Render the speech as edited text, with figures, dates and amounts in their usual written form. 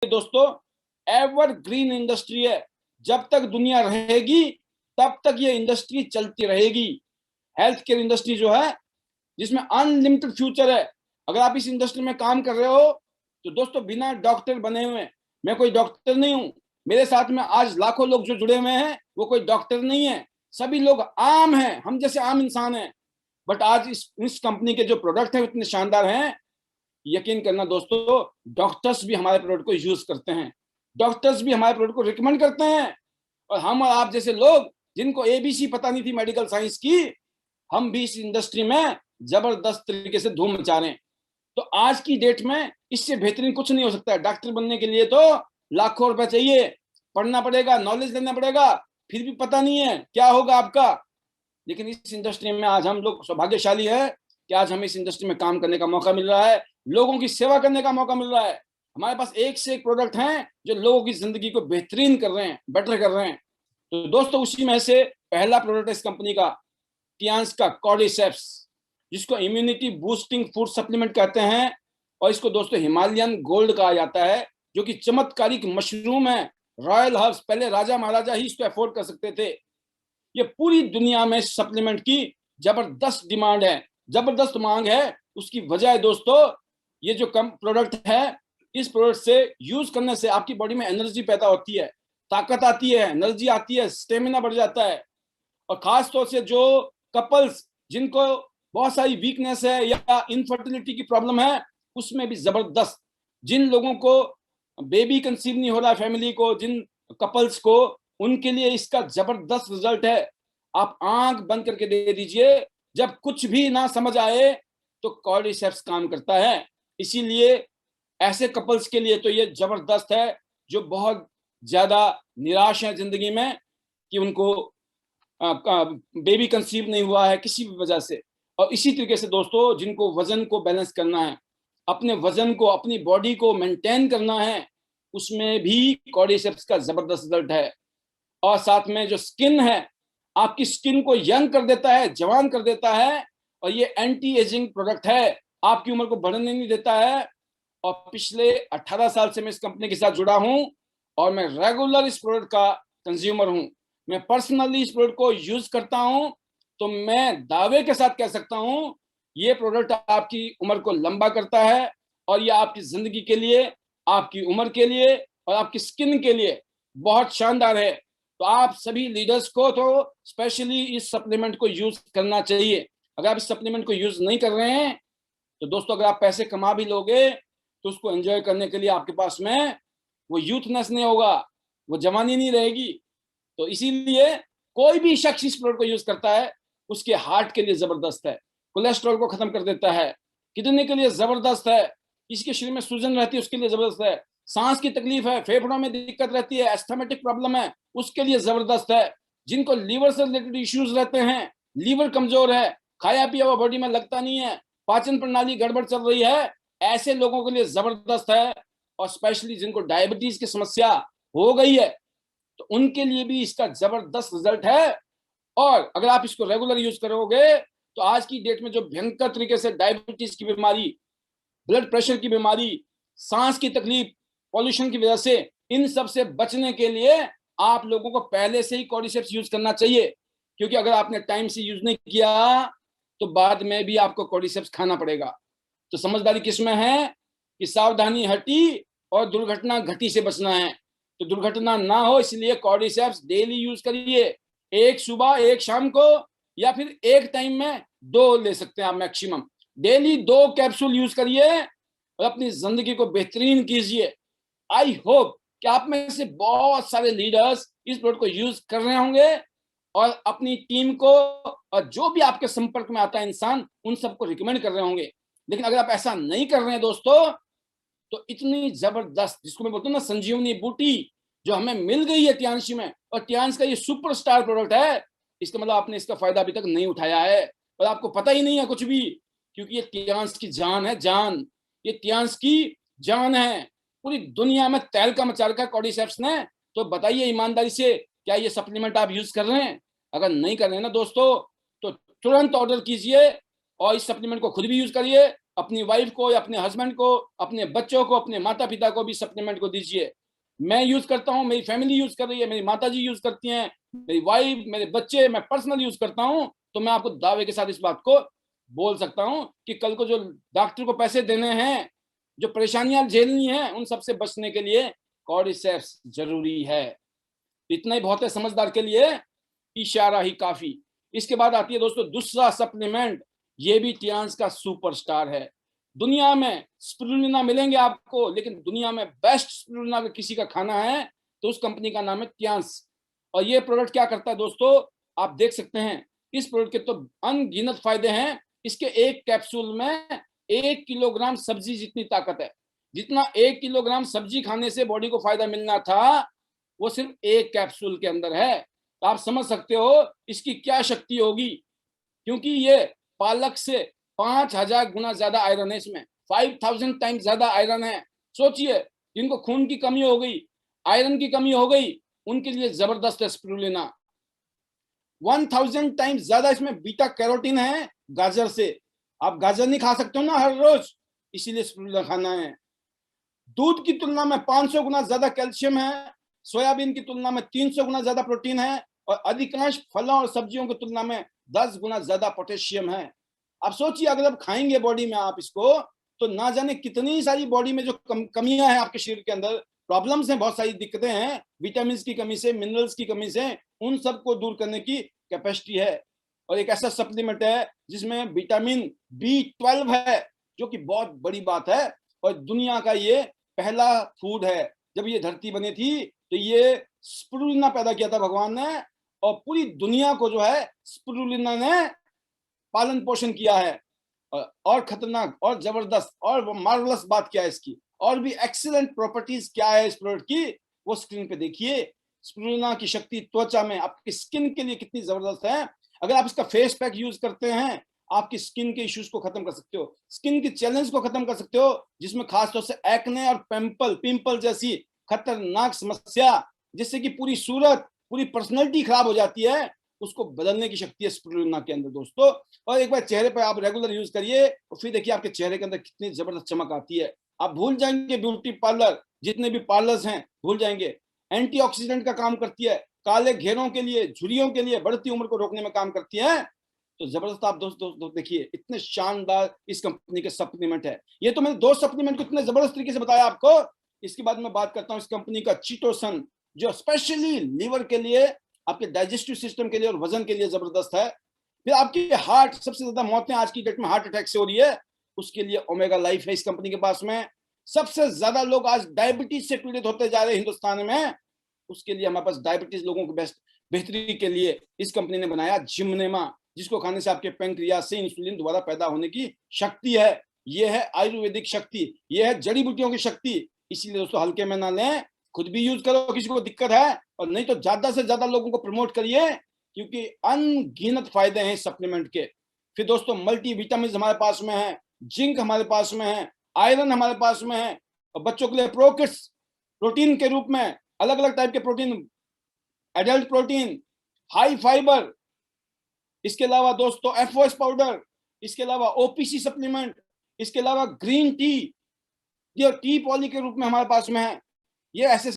दोस्तों ever green industry है। जब तक दुनिया रहेगी तब तक ये इंडस्ट्री चलती रहेगी। हेल्थ केयर इंडस्ट्री जो है जिसमें अनलिमिटेड फ्यूचर है। अगर आप इस इंडस्ट्री में काम कर रहे हो तो दोस्तों बिना डॉक्टर बने हुए, मैं कोई डॉक्टर नहीं हूं, मेरे साथ में आज लाखों लोग जो जुड़े हुए हैं वो कोई डॉक्टर नहीं है, सभी लोग आम हैं, हम जैसे आम इंसान हैं। बट आज इस कंपनी के जो प्रोडक्ट हैं इतने शानदार हैं, यकीन करना दोस्तों, डॉक्टर्स भी हमारे प्रोडक्ट को यूज करते हैं, डॉक्टर्स भी हमारे प्रोडक्ट को रिकमेंड करते हैं। और हम और आप जैसे लोग जिनको एबीसी पता नहीं थी मेडिकल साइंस की, हम भी इस इंडस्ट्री में जबरदस्त तरीके से धूम मचा रहे हैं। तो आज की डेट में इससे बेहतरीन कुछ नहीं हो सकता है। डॉक्टर बनने के लिए तो लाखों रुपए चाहिए, पढ़ना पड़ेगा, नॉलेज लेना पड़ेगा, फिर भी पता नहीं है क्या होगा आपका। लेकिन इस इंडस्ट्री में आज हम लोग सौभाग्यशाली है कि आज हमें इस इंडस्ट्री में काम करने का मौका मिल रहा है, लोगों की सेवा करने का मौका मिल रहा है। हमारे पास एक से एक प्रोडक्ट हैं जो लोगों की जिंदगी को बेहतरीन कर रहे हैं, बेटर कर रहे हैं। तो दोस्तों उसी में से पहला प्रोडक्ट है इस कंपनी का, टियांस का कॉर्डिसेप्स, जिसको इम्यूनिटी बूस्टिंग फूड सप्लीमेंट कहते हैं। और इसको दोस्तों हिमालयन गोल्ड कहा जाता है, जो कि चमत्कारिक मशरूम है, रॉयल हर्ब्स। पहले राजा महाराजा ही इसको अफोर्ड कर सकते थे। ये पूरी दुनिया में सप्लीमेंट की जबरदस्त डिमांड है, जबरदस्त मांग है। उसकी वजह है दोस्तों, ये जो कम प्रोडक्ट है, इस प्रोडक्ट से यूज करने से आपकी बॉडी में एनर्जी पैदा होती है, ताकत आती है, एनर्जी आती है, स्टेमिना बढ़ जाता है। और खास तौर से जो कपल्स जिनको बहुत सारी वीकनेस है या इनफर्टिलिटी की प्रॉब्लम है, उसमें भी जबरदस्त। जिन लोगों को बेबी कंसीव नहीं हो रहा है, फैमिली को, जिन कपल्स को, उनके लिए इसका जबरदस्त रिजल्ट है। आप आंख बंद करके दे दीजिए, जब कुछ भी ना समझ आए तो कॉर्डिसेप्स काम करता है। इसीलिए ऐसे कपल्स के लिए तो ये जबरदस्त है जो बहुत ज्यादा निराश है जिंदगी में, कि उनको बेबी कंसीव नहीं हुआ है किसी भी वजह से। और इसी तरीके से दोस्तों जिनको वजन को बैलेंस करना है, अपने वजन को, अपनी बॉडी को मेंटेन करना है, उसमें भी कॉर्डिसेप्स का जबरदस्त रिजल्ट है। और साथ में जो स्किन है, आपकी स्किन को यंग कर देता है, जवान कर देता है। और ये एंटी एजिंग प्रोडक्ट है, आपकी उम्र को बढ़ने नहीं देता है। और पिछले 18 साल से मैं इस कंपनी के साथ जुड़ा हूं और मैं रेगुलर इस प्रोडक्ट का कंज्यूमर हूं। मैं पर्सनली इस प्रोडक्ट को यूज करता हूं। तो मैं दावे के साथ कह सकता हूं, ये प्रोडक्ट आपकी उम्र को लंबा करता है। और ये आपकी जिंदगी के लिए, आपकी उम्र के लिए और आपकी स्किन के लिए बहुत शानदार है। तो आप सभी लीडर्स को तो स्पेशली इस सप्लीमेंट को यूज करना चाहिए। अगर आप इस सप्लीमेंट को यूज नहीं कर रहे हैं तो दोस्तों, अगर आप पैसे कमा भी लोगे तो उसको एंजॉय करने के लिए आपके पास में वो यूथनेस नहीं होगा, वो जवानी नहीं रहेगी। तो इसीलिए कोई भी शख्स इस प्रोडक्ट को यूज करता है, उसके हार्ट के लिए जबरदस्त है, कोलेस्ट्रॉल को खत्म कर देता है, किडनी के लिए जबरदस्त है, इसके शरीर में सूजन रहती है उसके लिए जबरदस्त है, सांस की तकलीफ है, फेफड़ों में दिक्कत रहती है, एस्थमेटिक प्रॉब्लम है, उसके लिए जबरदस्त है। जिनको लीवर से रिलेटेड इश्यूज रहते हैं, लीवर कमजोर है, खाया पिया हुआ बॉडी में लगता नहीं है, पाचन प्रणाली गड़बड़ चल रही है, ऐसे लोगों के लिए जबरदस्त है। और स्पेशली जिनको डायबिटीज की समस्या हो गई है तो उनके लिए भी इसका जबरदस्त रिजल्ट है। और अगर आप इसको रेगुलर यूज करोगे तो आज की डेट में जो भयंकर तरीके से डायबिटीज की बीमारी, ब्लड प्रेशर की बीमारी, सांस की तकलीफ, पॉल्यूशन की वजह से, इन सब से बचने के लिए आप लोगों को पहले से ही कॉर्डिसेप्स यूज करना चाहिए। क्योंकि अगर आपने टाइम से यूज नहीं किया तो बाद में भी आपको कॉर्डिसेप्स खाना पड़ेगा। तो समझदारी किसमें है कि सावधानी हटी और दुर्घटना घटी से बचना है। तो दुर्घटना ना हो इसलिए कॉर्डिसेप्स डेली यूज करिए, एक सुबह एक शाम को, या फिर एक टाइम में 2 ले सकते हैं आप मैक्सिमम। डेली 2 कैप्सूल यूज करिए और अपनी जिंदगी को बेहतरीन कीजिए। आई होप कि आप में से बहुत सारे लीडर्स इस प्रोडक्ट को यूज कर रहे होंगे और अपनी टीम को और जो भी आपके संपर्क में आता है इंसान, उन सबको रिकमेंड कर रहे होंगे। लेकिन अगर आप ऐसा नहीं कर रहे हैं दोस्तों, तो इतनी जबरदस्त, जिसको मैं बोलता हूँ ना संजीवनी बूटी, जो हमें मिल गई है टियांशी में, और टियांश का ये सुपरस्टार प्रोडक्ट है, इसका मतलब आपने इसका फायदा अभी तक नहीं उठाया है और आपको पता ही नहीं है कुछ भी। क्योंकि ये टियांश की जान है, जान, ये टियांश की जान है। पूरी दुनिया में तहलका मचा रखा है कॉर्डिसेप्स ने। तो बताइए ईमानदारी से, क्या ये सप्लीमेंट आप यूज कर रहे हैं? अगर नहीं कर रहे हैं ना दोस्तों, तो तुरंत ऑर्डर कीजिए और इस सप्लीमेंट को खुद भी यूज करिए, अपनी वाइफ को या अपने हस्बैंड को, अपने बच्चों को, अपने माता पिता को भी सप्लीमेंट को दीजिए। मैं यूज करता हूँ, मेरी फैमिली यूज कर रही है, मेरी माता जी यूज करती हैं, मेरी वाइफ, मेरे बच्चे, मैं पर्सनल यूज करता हूँ। तो मैं आपको दावे के साथ इस बात को बोल सकता हूँ कि कल को जो डॉक्टर को पैसे देने हैं, जो परेशानियां झेलनी है, उन सबसे बचने के लिए कॉर्डिसेप्स जरूरी है। इतना ही बहुत है समझदार के लिए, इशारा ही काफी। इसके बाद आती है दोस्तों दूसरा सप्लीमेंट, ये भी टियांस का सुपरस्टार है। दुनिया में स्पिरुलिना मिलेंगे आपको, लेकिन दुनिया में बेस्ट स्पिरुलिना अगर किसी का खाना है तो उस कंपनी का नाम है टियांस। और ये प्रोडक्ट क्या करता है दोस्तों, आप देख सकते हैं। इस प्रोडक्ट के तो अनगिनत फायदे हैं। इसके एक कैप्सूल में 1 किलोग्राम सब्जी जितनी ताकत है। जितना 1 किलोग्राम सब्जी खाने से बॉडी को फायदा मिलना था, वो सिर्फ एक कैप्सूल के अंदर है। तो आप समझ सकते हो इसकी क्या शक्ति होगी, क्योंकि ये पालक से 5000 गुना ज्यादा आयरन है इसमें, 5000 टाइम्स ज्यादा आयरन है। सोचिए, जिनको खून की कमी हो गई, आयरन की कमी हो गई, उनके लिए जबरदस्त है स्पिरुलिना। 1000 टाइम्स ज्यादा इसमें बीटा कैरोटीन है गाजर से। आप गाजर नहीं खा सकते हो ना हर रोज, इसीलिए स्पिरुलिना खाना है। दूध की तुलना में 500 गुना ज्यादा कैल्शियम है, सोयाबीन की तुलना में 300 गुना ज्यादा प्रोटीन है, और अधिकांश फलों और सब्जियों की तुलना में 10 गुना ज्यादा पोटेशियम है। आप सोचिए, अगर आप खाएंगे बॉडी में आप इसको, तो ना जाने कितनी सारी बॉडी में जो कमियां हैं आपके शरीर के अंदर, प्रॉब्लम्स हैं, बहुत सारी दिक्कतें हैं, विटामिन की कमी से, मिनरल्स की कमी से, उन सबको दूर करने की कैपेसिटी है। और एक ऐसा सप्लीमेंट है जिसमें विटामिन B12 है, जो कि बहुत बड़ी बात है। और दुनिया का ये पहला फूड है। जब ये धरती बनी थी तो ये स्पिरुलिना पैदा किया था भगवान ने, और पूरी दुनिया को जो है स्पिरुलिना ने पालन पोषण किया है। और खतरनाक और जबरदस्त और मार्वलस बात क्या है इसकी, और भी एक्सीलेंट प्रॉपर्टीज क्या है इस प्रोडक्ट की, वो स्क्रीन पे देखिए। स्पिरुलिना की शक्ति त्वचा में, आपकी स्किन के लिए कितनी जबरदस्त है। अगर आप इसका फेस पैक यूज करते हैं, आपकी स्किन के इश्यूज को खत्म कर सकते हो, स्किन की चैलेंज को खत्म कर सकते हो, जिसमें खासतौर से एक्ने और पिंपल जैसी खतरनाक समस्या, जिससे कि पूरी सूरत, पूरी पर्सनैलिटी खराब हो जाती है, उसको बदलने की शक्ति है स्पिरुलिना के अंदर दोस्तों। और एक बार चेहरे पर आप रेगुलर यूज करिए, और फिर देखिए आपके चेहरे के अंदर कितनी जबरदस्त चमक आती है। आप भूल जाएंगे ब्यूटी पार्लर, जितने भी पार्लर्स हैं भूल जाएंगे। एंटीऑक्सीडेंट का काम करती है, काले घेरों के लिए, झुर्रियों के लिए, बढ़ती उम्र को रोकने में काम करती है। तो जबरदस्त आप दोस्तों देखिए, इतने शानदार इस कंपनी के सप्लीमेंट है। ये तो मैंने 2 सप्लीमेंट को इतने जबरदस्त तरीके से बताया आपको। इसके बाद मैं बात करता हूँ इस कंपनी का चिटोसन, जो स्पेशली लीवर के लिए, आपके डाइजेस्टिव सिस्टम के लिए और वजन के लिए जबरदस्त है। फिर आपकी हार्ट, सबसे ज्यादा मौतें आज की डेट में हार्ट अटैक से हो रही है, उसके लिए ओमेगा लाइफ है इस कंपनी के पास में। सबसे ज्यादा लोग आज डायबिटीज से पीड़ित होते जा रहे हैं हिंदुस्तान में, उसके लिए हमारे पास डायबिटीज लोगों को बेहतरी के लिए इस कंपनी ने बनाया जिमनेमा, जिसको खाने से आपके पैंक्रियाज से इंसुलिन दोबारा पैदा होने की शक्ति है। यह है आयुर्वेदिक शक्ति, यह है जड़ी बूटियों की शक्ति। इसीलिए दोस्तों हल्के में ना लें, खुद भी यूज करो किसी को दिक्कत है, और नहीं तो ज्यादा से ज्यादा लोगों को प्रमोट करिए, क्योंकि अनगिनत फायदे हैं इस सप्लीमेंट के। फिर दोस्तों मल्टी विटामिन हमारे पास में है, जिंक हमारे पास में है, आयरन हमारे पास में है, और बच्चों के लिए प्रोकिट्स प्रोटीन के रूप में अलग अलग टाइप के protein, adult protein, high fibre, इसके अलावा दोस्तों FOS पाउडर, इसके अलावा OPC सप्लीमेंट, इसके अलावा ग्रीन टी, ये टी पॉली के रूप में हमारे पास में है। ये ऐसे